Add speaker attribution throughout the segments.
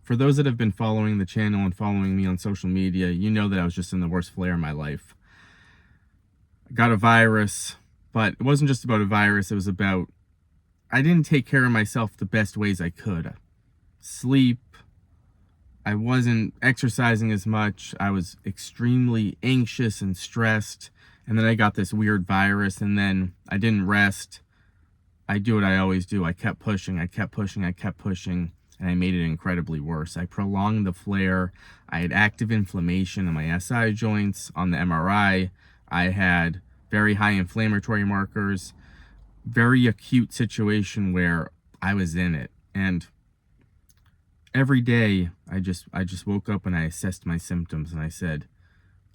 Speaker 1: For those that have been following the channel and following me on social media, you know that I was just in the worst flare of my life. I got a virus, but it wasn't just about a virus. It was about, I didn't take care of myself the best ways I could. Sleep, I wasn't exercising as much. I was extremely anxious and stressed. And then I got this weird virus, and then I didn't rest. I do what I always do. I kept pushing, I kept pushing, I kept pushing, and I made it incredibly worse. I prolonged the flare. I had active inflammation in my SI joints. On the MRI, I had very high inflammatory markers, very acute situation where I was in it. And every day I just woke up and I assessed my symptoms, and I said,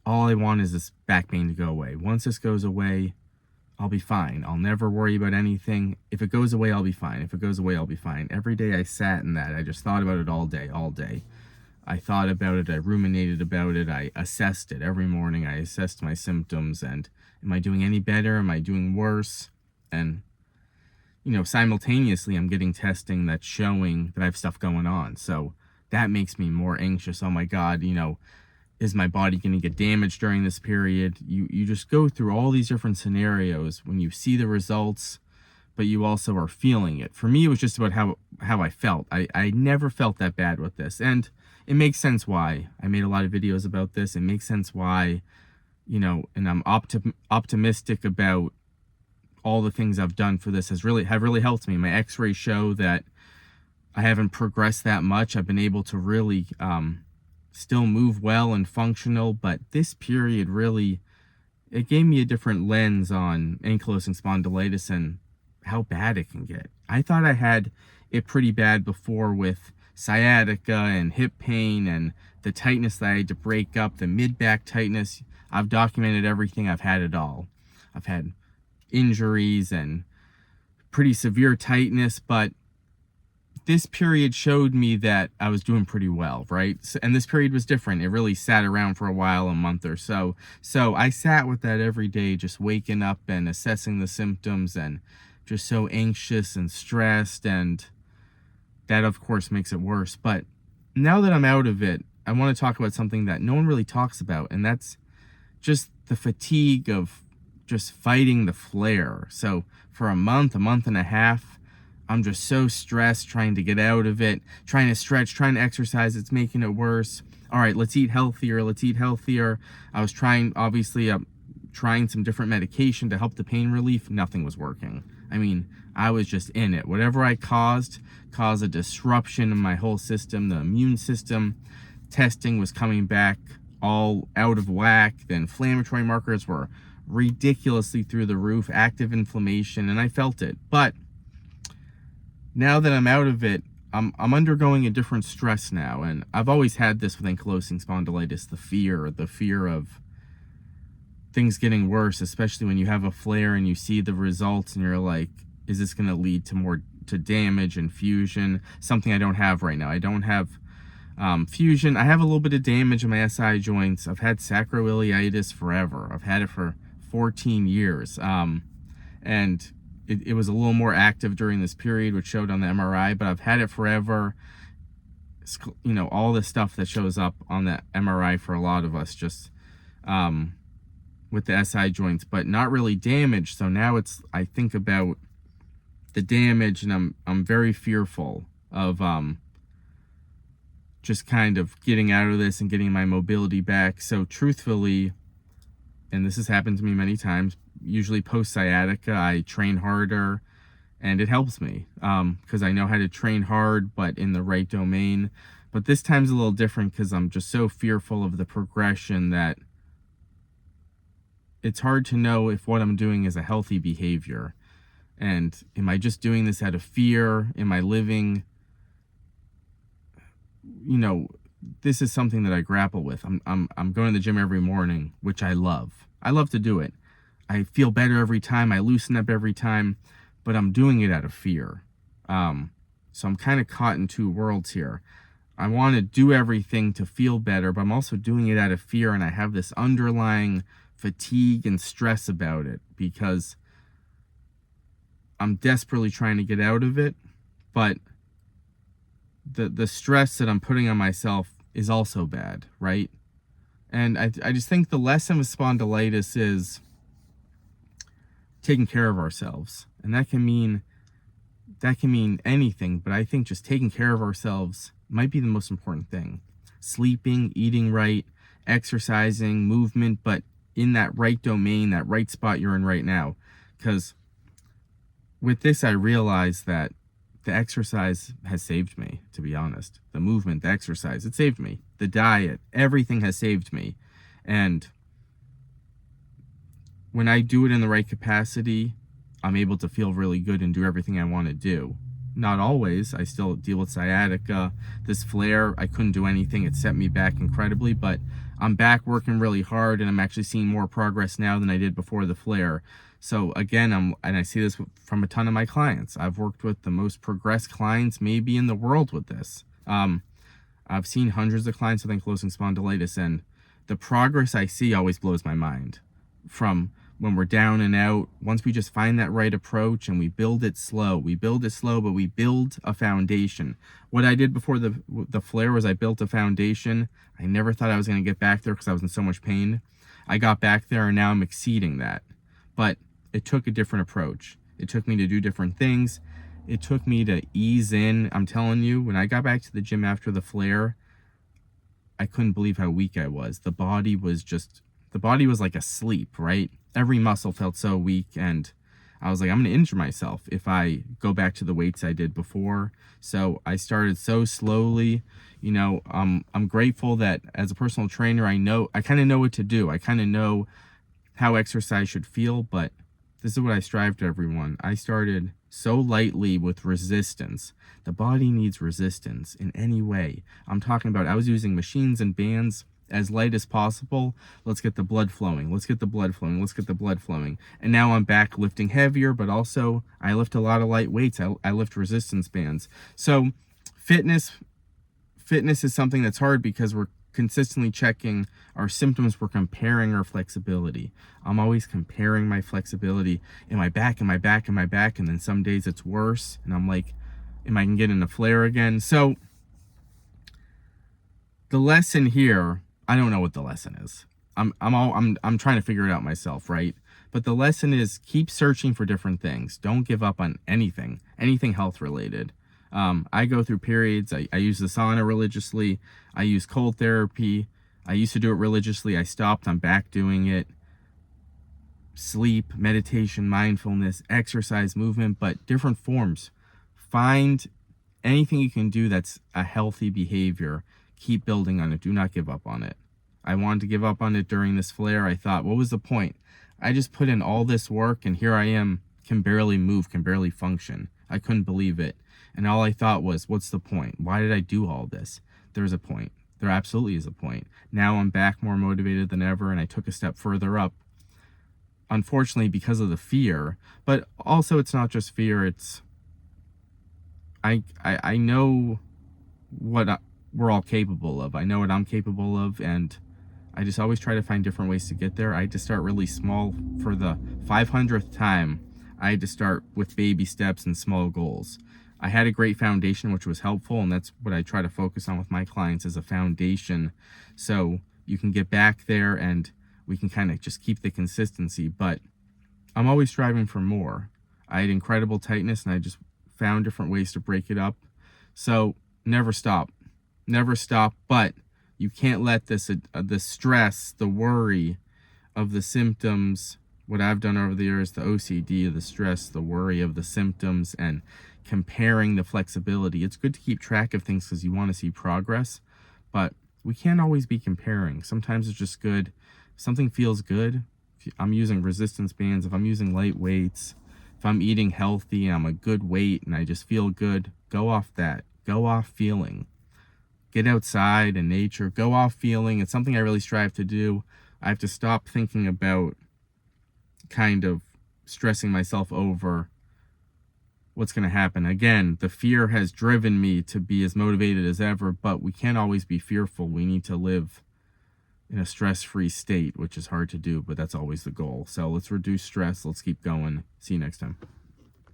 Speaker 1: all I want is this back pain to go away. Once this goes away, I'll be fine. I'll never worry about anything. If it goes away, I'll be fine. If it goes away, I'll be fine. Every day I sat in that. I just thought about it all day, all day. I thought about it. I ruminated about it. I assessed it every morning. I assessed my symptoms, and am I doing any better? Am I doing worse? And, simultaneously, I'm getting testing that's showing that I have stuff going on. So that makes me more anxious. Oh my God, is my body going to get damaged during this period? You just go through all these different scenarios when you see the results, but you also are feeling it. For me, it was just about how I felt. I never felt that bad with this. And it makes sense why. I made a lot of videos about this. It makes sense why, and I'm optimistic about all the things I've done for this have really helped me. My x-rays show that I haven't progressed that much. I've been able to really, still move well and functional, but this period really, it gave me a different lens on ankylosing spondylitis and how bad it can get. I thought I had it pretty bad before with sciatica and hip pain and the tightness that I had to break up, the mid-back tightness. I've documented everything. I've had it all. I've had injuries and pretty severe tightness, but this period showed me that I was doing pretty well, right? And this period was different. It really sat around for a while, a month or so. So I sat with that every day, just waking up and assessing the symptoms and just so anxious and stressed. And that, of course, makes it worse. But now that I'm out of it, I want to talk about something that no one really talks about. And that's just the fatigue of just fighting the flare. So for a month and a half, I'm just so stressed trying to get out of it, trying to stretch, trying to exercise. It's making it worse. All right, let's eat healthier. Let's eat healthier. I was trying, obviously, trying some different medication to help the pain relief. Nothing was working. I mean, I was just in it. Whatever I caused a disruption in my whole system, the immune system. Testing was coming back all out of whack. The inflammatory markers were ridiculously through the roof, active inflammation, and I felt it. But now that I'm out of it, I'm undergoing a different stress now. And I've always had this with ankylosing spondylitis, the fear of things getting worse, especially when you have a flare and you see the results and you're like, is this going to lead to damage and fusion? Something I don't have right now. I don't have fusion. I have a little bit of damage in my SI joints. I've had sacroiliitis forever. I've had it for 14 years. And it was a little more active during this period, which showed on the MRI, but I've had it forever. All the stuff that shows up on the MRI for a lot of us, just with the SI joints, but not really damaged. So now I think about the damage, and I'm very fearful of just kind of getting out of this and getting my mobility back. So truthfully, and this has happened to me many times, usually post sciatica, I train harder, and it helps me because I know how to train hard, but in the right domain. But this time's a little different because I'm just so fearful of the progression that it's hard to know if what I'm doing is a healthy behavior. And am I just doing this out of fear? Am I living? This is something that I grapple with. I'm going to the gym every morning, which I love. I love to do it. I feel better every time. I loosen up every time, but I'm doing it out of fear. So I'm kind of caught in two worlds here. I want to do everything to feel better, but I'm also doing it out of fear, and I have this underlying fatigue and stress about it because I'm desperately trying to get out of it, but the stress that I'm putting on myself is also bad, right? And I just think the lesson with spondylitis is taking care of ourselves. And that can mean anything, but I think just taking care of ourselves might be the most important thing. Sleeping, eating right, exercising, movement, but in that right domain, that right spot you're in right now. Because with this, I realized that the exercise has saved me, to be honest. The movement, the exercise, it saved me. The diet, everything has saved me. And when I do it in the right capacity, I'm able to feel really good and do everything I want to do. Not always. I still deal with sciatica. This flare, I couldn't do anything. It set me back incredibly, but I'm back working really hard, and I'm actually seeing more progress now than I did before the flare. So again, and I see this from a ton of my clients. I've worked with the most progressed clients maybe in the world with this. I've seen hundreds of clients with ankylosing spondylitis, and the progress I see always blows my mind. From when we're down and out, once we just find that right approach and we build it slow, but we build a foundation. What I did before the flare was I built a foundation. I never thought I was going to get back there because I was in so much pain. I got back there and now I'm exceeding that. But it took a different approach. It took me to do different things. It took me to ease in. I'm telling you, when I got back to the gym after the flare, I couldn't believe how weak I was. The body was like asleep, right? Every muscle felt so weak, and I was like, I'm going to injure myself if I go back to the weights I did before. So I started so slowly. I'm grateful that as a personal trainer, I kind of know what to do. I kind of know how exercise should feel, but this is what I strive to everyone. I started so lightly with resistance. The body needs resistance in any way. I'm talking about, I was using machines and bands as light as possible. Let's get the blood flowing. Let's get the blood flowing. Let's get the blood flowing. And now I'm back lifting heavier, but also I lift a lot of light weights. I lift resistance bands. So fitness is something that's hard because we're consistently checking our symptoms. We're comparing our flexibility. I'm always comparing my flexibility in my back, and then some days it's worse. And I'm like, am I gonna get in a flare again? So the lesson here, I don't know what the lesson is. I'm trying to figure it out myself, right? But the lesson is keep searching for different things. Don't give up on anything health related. I go through periods. I use the sauna religiously. I use cold therapy. I used to do it religiously. I stopped. I'm back doing it. Sleep, meditation, mindfulness, exercise, movement, but different forms. Find anything you can do that's a healthy behavior. Keep building on it. Do not give up on it. I wanted to give up on it during this flare. I thought, what was the point? I just put in all this work, and here I am, can barely move, can barely function. I couldn't believe it. And all I thought was, what's the point? Why did I do all this? There's a point. There absolutely is a point. Now I'm back more motivated than ever, and I took a step further up. Unfortunately, because of the fear, but also it's not just fear. It's I know what we're all capable of. I know what I'm capable of, and I just always try to find different ways to get there. I had to start really small. For the 500th time, I had to start with baby steps and small goals. I had a great foundation, which was helpful, and that's what I try to focus on with my clients, as a foundation, so you can get back there and we can kind of just keep the consistency. But I'm always striving for more. I had incredible tightness, and I just found different ways to break it up. So never stop. Never stop, but you can't let the stress, the worry of the symptoms, what I've done over the years, the OCD, the stress, the worry of the symptoms, and comparing the flexibility. It's good to keep track of things because you want to see progress, but we can't always be comparing. Sometimes it's just good. If something feels good, if I'm using resistance bands, if I'm using light weights, if I'm eating healthy and I'm a good weight and I just feel good, go off that. Go off feeling. Get outside in nature. Go off feeling. It's something I really strive to do. I have to stop thinking about kind of stressing myself over what's going to happen. Again, the fear has driven me to be as motivated as ever, but we can't always be fearful. We need to live in a stress-free state, which is hard to do, but that's always the goal. So let's reduce stress. Let's keep going. See you next time.